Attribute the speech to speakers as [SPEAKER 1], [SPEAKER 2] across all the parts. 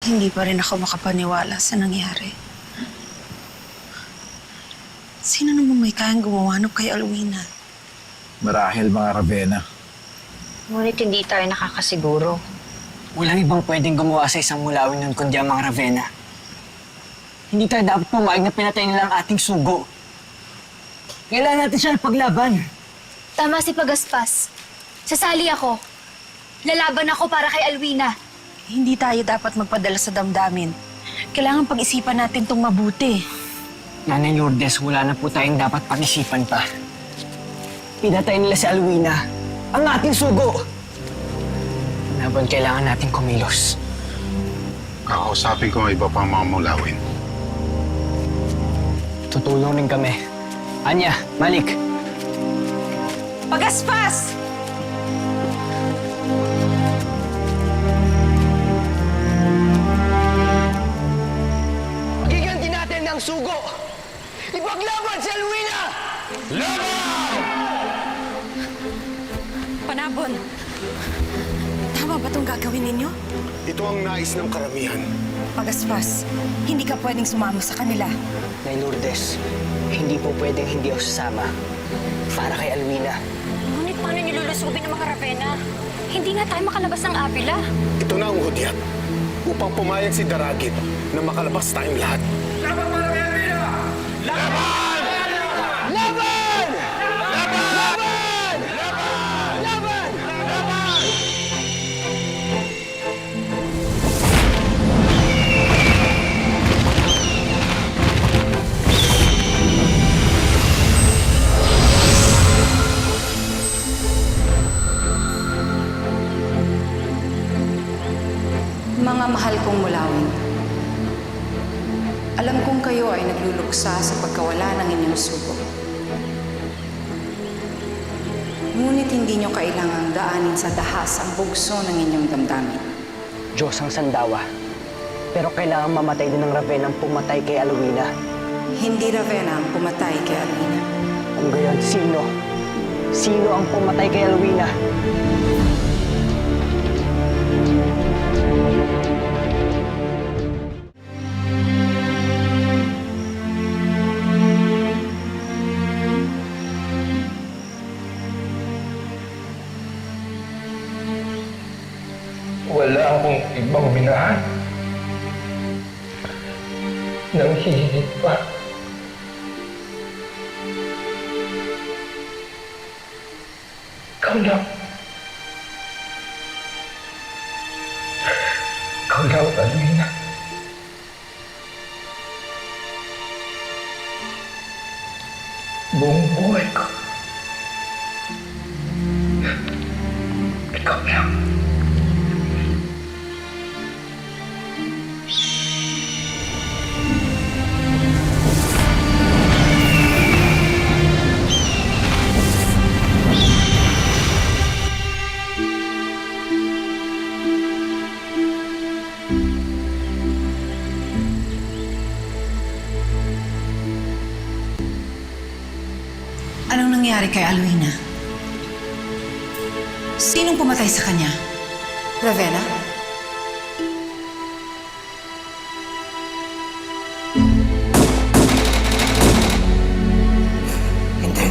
[SPEAKER 1] Hindi pa rin ako makapaniwala sa nangyari. Sino naman may kayang gumawanap kay Alwina?
[SPEAKER 2] Marahil mga Ravenna.
[SPEAKER 3] Ngunit hindi tayo nakakasiguro.
[SPEAKER 4] Walang ibang pwedeng gumawa sa isang mulawin nun kundi ang mga Ravenna. Hindi tayo dapat pumayag na pinatay nila ang ating sugo. Kailangan natin siya ng paglaban.
[SPEAKER 5] Tama si Pagaspas. Sasali ako. Lalaban ako para kay Alwina.
[SPEAKER 1] Hindi tayo dapat magpadala sa damdamin. Kailangan pag-isipan natin itong mabuti.
[SPEAKER 4] Nanay Lourdes, wala na po tayong dapat pag-isipan pa. Pinatay nila si Alwina, ang ating sugo. Laban, kailangan nating kumilos.
[SPEAKER 6] Kakausapin ko ang iba pang mga mulawin.
[SPEAKER 4] Tutulong rin kami. Anya, Malik.
[SPEAKER 1] Pagaspas!
[SPEAKER 4] Giganti natin ang sugo! Ipaglaban si Alwina!
[SPEAKER 1] Panabon! Tama ba itong gagawin ninyo?
[SPEAKER 6] Ito ang nais ng karamihan.
[SPEAKER 1] Pagaspas, hindi ka pwedeng sumama sa kanila.
[SPEAKER 4] Nay Lourdes, hindi po pwedeng hindi ako sasama. Para kay Alwina.
[SPEAKER 5] Ngunit paano niyo lulusubin ng mga Ravenna? Hindi nga tayo makalabas ng Avila.
[SPEAKER 6] Ito na ang hudyat upang pumayag si Daragit na makalabas tayong lahat.
[SPEAKER 7] Mga mahal kong mulawin, alam kong kayo ay nagluluksa sa pagkawala ng inyong sugo. Ngunit hindi nyo kailangang daanin sa dahas ang bugso ng inyong damdamin.
[SPEAKER 4] Diyos ang sandawa. Pero kailangan mamatay din ng Ravenna ang pumatay kay Alwina.
[SPEAKER 7] Hindi Ravenna ang pumatay kay Alwina.
[SPEAKER 4] Kung gayon, sino? Sino ang pumatay kay Alwina?
[SPEAKER 8] Wala akong ibang minahal nang hihigit pa. Ikaw lang. Ikaw lang, Alwina. Buong buhay ko. Ikaw lang.
[SPEAKER 1] Anong nangyari kay Alwina? Sinong pumatay sa kanya?
[SPEAKER 7] Ravenna?
[SPEAKER 6] Hindi.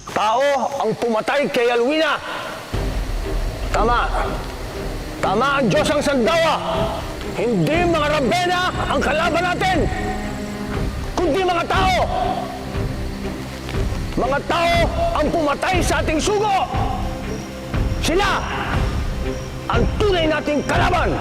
[SPEAKER 8] Tao ang pumatay kay Alwina. Tama. Tama ang Diyos ang sandawa. Hindi mga Ravenna ang kalaban natin, kundi mga tao. Mga tao ang pumatay sa ating sugo. Sila ang tunay nating kalaban.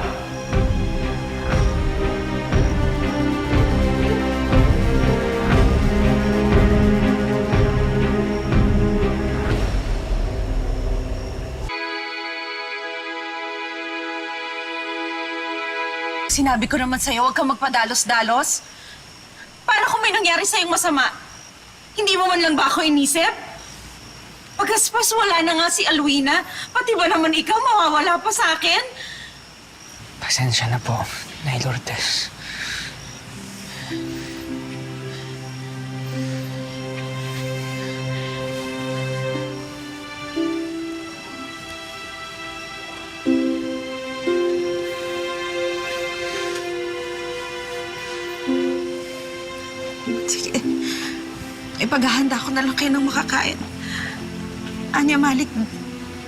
[SPEAKER 1] Sinabi ko naman sa'yo, huwag kang magpadalos-dalos. Para kung may nangyari sa'yong masama, hindi mo man lang ba ako inisip? Pagaspas wala na nga si Alwina, pati ba naman ikaw mawawala pa sa akin?
[SPEAKER 4] Pasensya na po, Nay Lourdes.
[SPEAKER 1] ipaghahanda ko na lang kayo ng makakain. Anya, Malik,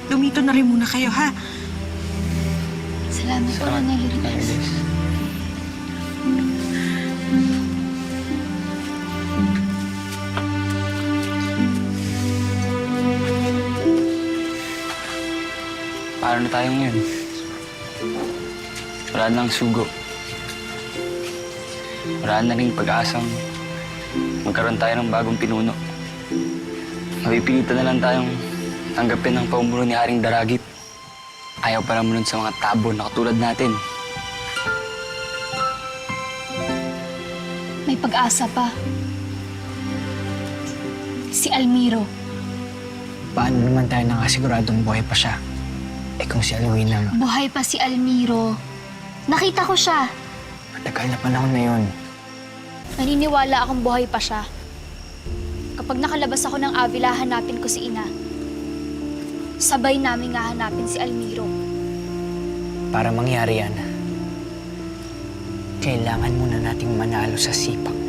[SPEAKER 1] lumito na rin muna kayo, ha?
[SPEAKER 5] Salamat po, Nanay Lourdes.
[SPEAKER 9] Paano na tayo ngayon? Wala nang sugo. Wala na rin pag-asang magkaroon tayo ng bagong pinuno. Mapipilitan na lang tayong tanggapin ang paumuno ni Haring Daragit. Ayaw pa naman nun sa mga tabo na katulad natin.
[SPEAKER 5] May pag-asa pa. Si Almiro.
[SPEAKER 4] Paano naman tayo nakasiguradong buhay pa siya? Eh kung si Alwina nga,
[SPEAKER 5] Buhay pa si Almiro. Nakita ko siya.
[SPEAKER 4] matagal na panahon na yun.
[SPEAKER 5] Naniniwala akong buhay pa siya. Kapag nakalabas ako ng Avila, hanapin ko si Ina. Sabay namin nga hanapin si Almiro.
[SPEAKER 4] Para mangyari yan, kailangan muna nating manalo sa sipak.